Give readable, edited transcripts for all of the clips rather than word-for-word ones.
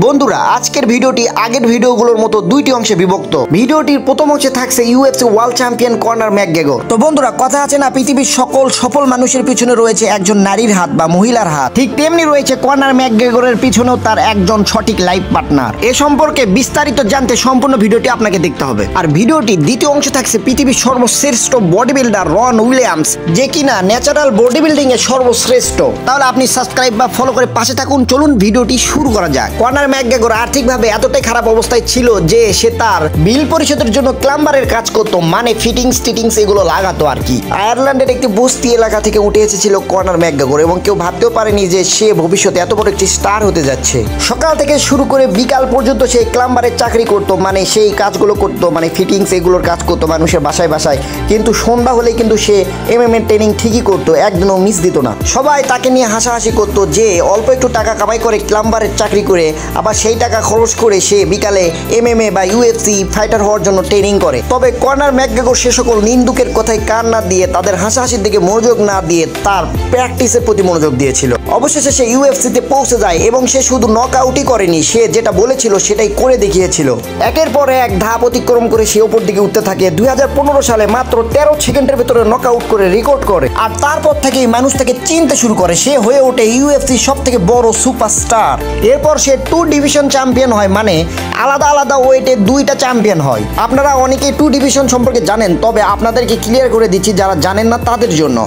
বন্ধুরা আজকের ভিডিওটি আগের ভিডিওগুলোর মতো দুইটি অংশে বিভক্ত। ভিডিওটির প্রথম অংশে থাকছে UFC world champion Conor McGregor. তো বন্ধুরা কথা আছে না, পৃথিবীর সকল সফল মানুষের পিছনে রয়েছে একজন নারীর হাত বা মহিলার হাত, ঠিক তেমনি রয়েছে কনর ম্যাকগ্রেগরের পিছনেও তার একজন সঠিক লাইফ পার্টনার। এ সম্পর্কে বিস্তারিত জানতে সম্পূর্ণ ভিডিওটি আপনাকে দেখতে হবে। আর ভিডিওটি দ্বিতীয় অংশে থাকছে পৃথিবীর সর্বশ্রেষ্ঠ বডি বিল্ডার রন উইলিয়ামস, যে কিনা ন্যাচারাল বডি বিল্ডিং এ সর্বশ্রেষ্ঠ। তাহলে আপনি সাবস্ক্রাইব বা ফলো করে পাশে থাকুন। চলুন ভিডিওটি শুরু করা যাক। কনর ম্যাকগ্রেগর আর্থিকভাবে এতটাই খারাপ অবস্থায় ছিল যে সে তার বিল পরিশোধের জন্য ক্লাম্বারের কাজ করত, মানে ফিটিংস এগুলো লাগাতো আর কি। আয়ারল্যান্ডের একটি বস্তি এলাকা থেকে উঠে এসেছিল কনর ম্যাকগ্রেগর এবং কেউ ভাবতেও পারেনি যে সে ভবিষ্যতে এত বড় একটি স্টার হতে যাচ্ছে। সকাল থেকে শুরু করে বিকাল পর্যন্ত সেই ক্লাম্বারের চাকরি করত, মানে সেই কাজগুলো করত, মানে ফিটিংস এগুলোর কাজ করতো মানুষের বাসায় বাসায়। কিন্তু সন্ধ্যা হলেই কিন্তু সে এমএমএ ট্রেনিং ঠিকই করতো, একদিনও মিস দিত না। সবাই তাকে নিয়ে হাসাহাসি করতো যে অল্প একটু টাকা কামাই করে ক্লাম্বারের চাকরি করে আবার সেই টাকা খরচ করে সে বিকালে এমএমএ বা ইউএফসি ফাইটার হওয়ার জন্য ট্রেনিং করে। তবে কনর ম্যাকগ্রেগর সে সকল নিন্দুকের কথায় কান না দিয়ে, তাদের হাসাহাসির দিকে মনোযোগ না দিয়ে তার প্র্যাকটিসের প্রতি মনোযোগ দিয়েছিল। অবশেষে সে ইউএফসিতে পৌঁছে যায় এবং সে শুধু নক আউটই করেনি, সে যেটা বলেছিল সেটাই করে দেখিয়েছিল। একের পর এক ধাপ অতিক্রম করে সে উপর দিকে উঠতে থাকে। 2015 সালে মাত্র 13 সেকেন্ডের ভেতরে নক আউট করে রেকর্ড করে। আর তারপর থেকেই মানুষ তাকে চিনতে শুরু করে। সে হয়ে ওঠে ইউএফসির সব থেকে বড় সুপারস্টার। এরপর সে 2 ডিভিশন চ্যাম্পিয়ন হয়, মানে আলাদা আলাদা ওয়েটে 2টা চ্যাম্পিয়ন হয়। আপনারা অনেকেই 2 ডিভিশন সম্পর্কে জানেন, তবে আপনাদেরকে ক্লিয়ার করে দিচ্ছি যারা জানেন না তাদের জন্য।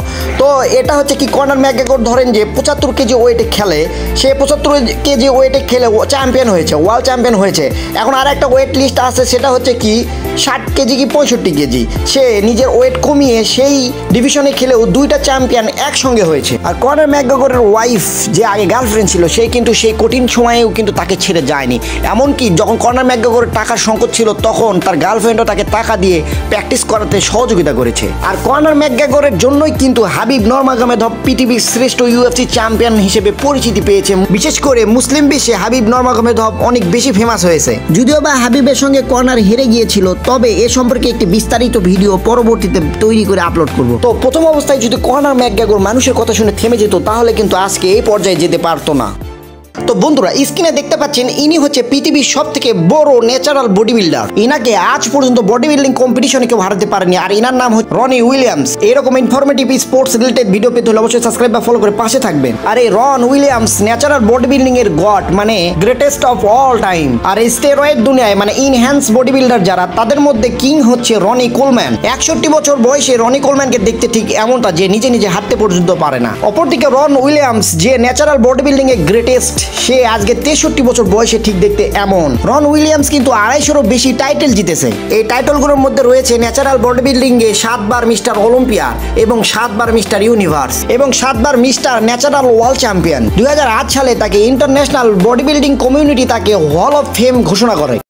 তো এটা হচ্ছে কি, কনর ম্যাকগ্রেগর ধরেন যে 75 কেজি ওয়েটে খেলে, সে 75 কেজি ওয়েটে খেলে চ্যাম্পিয়ন হয়েছে, ওয়ার্ল্ড চ্যাম্পিয়ন হয়েছে। এখন আর একটা ওয়েট লিস্ট আছে, সেটা হচ্ছে কি 60 কেজি কি 65 কেজি। সে নিজের ওয়েট কমিয়ে সেই ডিভিশনে খেলেও 2টা চ্যাম্পিয়ন একসঙ্গে হয়েছে। আর কনর ম্যাকগ্রেগরের ওয়াইফ যে আগে গার্লফ্রেন্ড ছিল, সে কিন্তু সেই কঠিন সময়েও কিন্তু তাকে ছেড়ে যায়নি। এমনকি যখন কনর ম্যাকগ্রেগরের টাকার সংকট ছিল, তখন তার গার্লফ্রেন্ডও তাকে টাকা দিয়ে প্র্যাকটিস করাতে সহযোগিতা করেছে। আর কনর ম্যাকগ্রেগরের জন্যই কিন্তু হাবিব নরমাগোমেদভ পৃথিবীর শ্রেষ্ঠ ইউএফসি চ্যাম্পিয়ন হিসেবে পরিচিতি পেয়েছে। বিশেষ করে মুসলিম বিশ্বে হাবিব নরমাগোমেদভ অনেক বেশি ফেমাস হয়েছে। যদিও বা হাবিবের সঙ্গে কনর হেরে গিয়েছিল, তবে এ সম্পর্কে একটি বিস্তারিত ভিডিও পরবর্তীতে তৈরি করে আপলোড করব। তো প্রথম অবস্থায় যদি কনর ম্যাকগ্রেগর মানুষের কথা শুনে থেমে যেত, তাহলে কিন্তু আজকে এই পর্যায়ে যেতে পারতো না। তো বন্ধুরা স্ক্রিনে দেখতে পাচ্ছেন, ইনি হচ্ছে পৃথিবীর সব থেকে বড় ন্যাচারাল বডি বিল্ডার। ইনাকে আজ পর্যন্ত বডি বিল্ডিং কম্পিটিশনে কেউ হারাতে পারেনি। আর ইনার নাম হচ্ছে রনি উইলিয়ামস। এরকম ইনফরমেটিভ স্পোর্টস রিলেটেড ভিডিও পেতে হলে অবশ্যই সাবস্ক্রাইব বা ফলো করে পাশে থাকবেন। আর এই Ron Williams natural body building এর গড, মানে গ্রেটেস্ট অফ অল টাইম। আর স্টেরয়েড দুনিয়ায় মানে ইনহ্যান্স বডি বিল্ডার যারা, তাদের মধ্যে কিং হচ্ছে রনি কোলম্যান। 61 বছর বয়সে রনি কোলম্যানকে দেখতে ঠিক এমনটা, যে নিজে নিজে হাঁটতে পর্যন্ত পারে না। অপরদিকে রন উইলিয়ামস যে ন্যাচারাল বডি বিল্ডিং এর গ্রেটেস্ট, সে আজকে 63 বছর বয়সে ঠিক দেখতে এমন। রন উইলিয়ামস কিন্তু 250-এরও বেশি টাইটেল জিতেছে। এই টাইটেলগুলোর মধ্যে রয়েছে ন্যাচারাল বডি বিল্ডিং এ 7 বার মিস্টার অলিম্পিয়ার এবং 7 বার মিস্টার ইউনিভার্স এবং 7 বার মিস্টার ন্যাচারাল ওয়ার্ল্ড চ্যাম্পিয়ন। 2008 সালে তাকে ইন্টারন্যাশনাল বডি বিল্ডিং কমিউনিটি তাকে হল অফ ফেম ঘোষণা করে।